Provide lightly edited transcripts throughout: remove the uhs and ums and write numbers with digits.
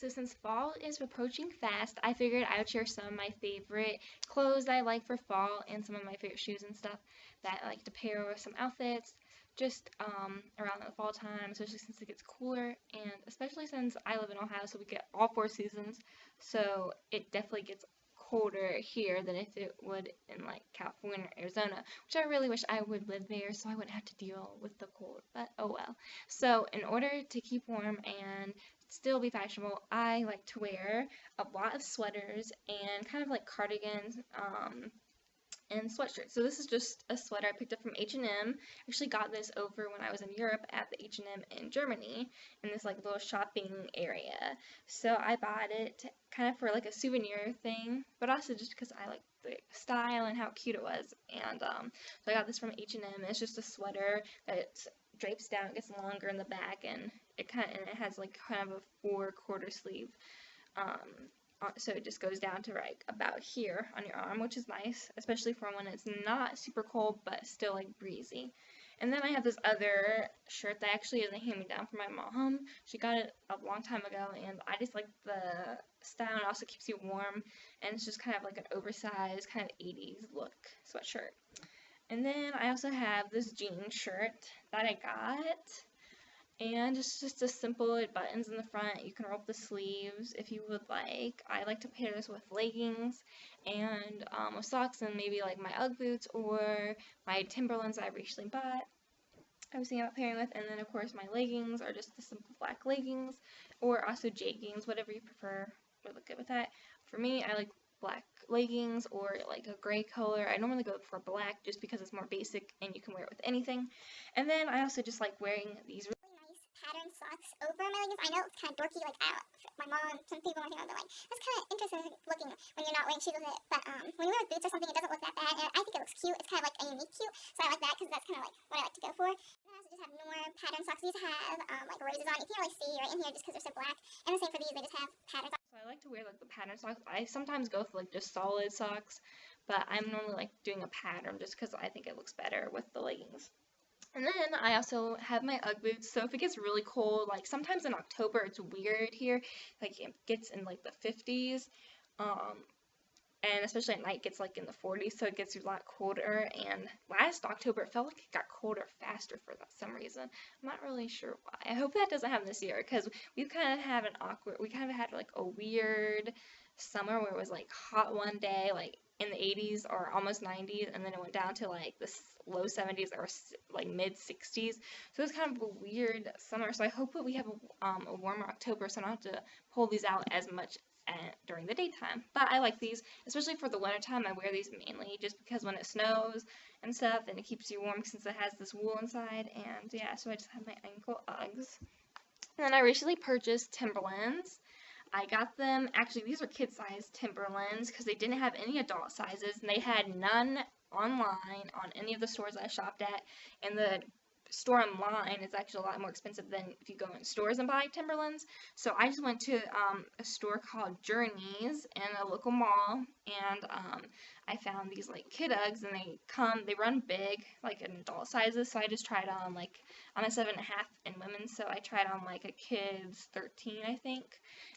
so since fall is approaching fast, I figured I would share some of my favorite clothes that I like for fall and some of my favorite shoes and stuff that I like to pair with some outfits just around the fall time, especially since it gets cooler and especially since I live in Ohio, so we get all 4 seasons. So it definitely gets colder here than if it would in like California or Arizona, which I really wish I would live there so I wouldn't have to deal with the cold, but oh well. So in order to keep warm and still be fashionable, I like to wear a lot of sweaters and kind of like cardigans, and sweatshirts. So this is just a sweater I picked up from H&M. I actually got this over when I was in Europe at the H&M in Germany in this like little shopping area. So I bought it kind of for like a souvenir thing, but also just because I like the style and how cute it was. And so I got this from H&M. It's just a sweater that it drapes down, it gets longer in the back, and it has like kind of a 4/4 sleeve. Um, so it just goes down to like about here on your arm, which is nice, especially for when it's not super cold but still like breezy. And then I have this other shirt that actually is a hand-me-down from my mom. She got it a long time ago, and I just like the style. It also keeps you warm, and it's just kind of like an oversized kind of 80s look sweatshirt. And then I also have this jean shirt that I got, and it's just a simple buttons in the front. You can roll up the sleeves if you would like. I like to pair this with leggings and with socks and maybe like my UGG boots or my Timberlands I recently bought. I was thinking about pairing with, and then of course my leggings are just the simple black leggings or also jeggings, whatever you prefer would look good with that. For me, I like black leggings or like a gray color. I normally go for black just because it's more basic and you can wear it with anything. And then I also just like wearing these patterned socks over my leggings. I know it's kind of dorky, like my mom, some people might think they're like, that's kind of interesting looking when you're not wearing shoes with it, but when you wear boots or something, it doesn't look that bad, and I think it looks cute. It's kind of like a unique cute, so I like that because that's kind of like what I like to go for. And I also just have more patterned socks. These have like roses on. You can't really see right in here just because they're so black, and the same for these, they just have patterns. So I like to wear like the pattern socks. I sometimes go for like just solid socks, but I'm normally like doing a pattern just because I think it looks better with the leggings. And then I also have my UGG boots, so if it gets really cold, like sometimes in October it's weird here, like it gets in like the 50s, um, and especially at night it gets like in the 40s, so it gets a lot colder, and last October it felt like it got colder faster for some reason. I'm not really sure why. I hope that doesn't happen this year, because we kind of had like a weird summer where it was like hot one day, like in the 80s or almost 90s, and then it went down to like the low 70s or like mid 60s. So it was kind of a weird summer. So I hope that we have a warmer October, so I don't have to pull these out as much during the daytime. But I like these, especially for the wintertime. I wear these mainly just because when it snows and stuff, and it keeps you warm since it has this wool inside. And yeah, so I just have my ankle Uggs. And then I recently purchased Timberlands. I got them, actually these are kid-size Timberlands because they didn't have any adult sizes, and they had none online on any of the stores I shopped at, and the store online is actually a lot more expensive than if you go in stores and buy Timberlands. So I just went to a store called Journeys in a local mall, and I found these like kid Uggs, and they run big, like in adult sizes. So I just tried on like I'm a 7.5 in women's, so I tried on like a kid's 13, I think,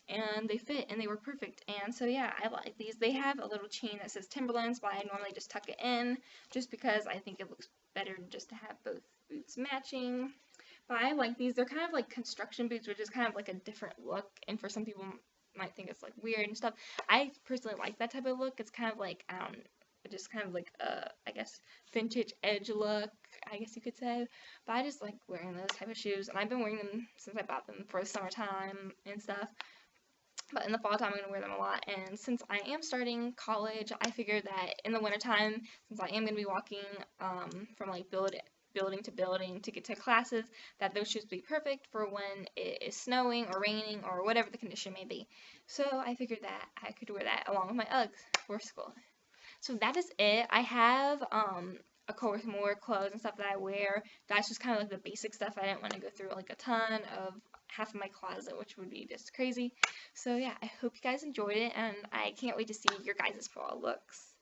and they fit and they were perfect. And so yeah, I like these. They have a little chain that says Timberlands, but I normally just tuck it in just because I think it looks better just to have both boots matching. But I like these. They're kind of like construction boots, which is kind of like a different look, and for some people might think it's like weird and stuff. I personally like that type of look. It's kind of like just kind of like I guess vintage edge look, I guess you could say. But I just like wearing those type of shoes, and I've been wearing them since I bought them for the summertime and stuff. But in the fall time, I'm going to wear them a lot. And since I am starting college, I figured that in the wintertime, since I am going to be walking from like building to building to get to classes, that those shoes would be perfect for when it is snowing or raining or whatever the condition may be. So I figured that I could wear that along with my Uggs for school. So that is it. I have of course more clothes and stuff that I wear. That's just kind of like the basic stuff. I didn't want to go through like a ton of half of my closet, which would be just crazy. So yeah, I hope you guys enjoyed it, and I can't wait to see your guys' fall looks.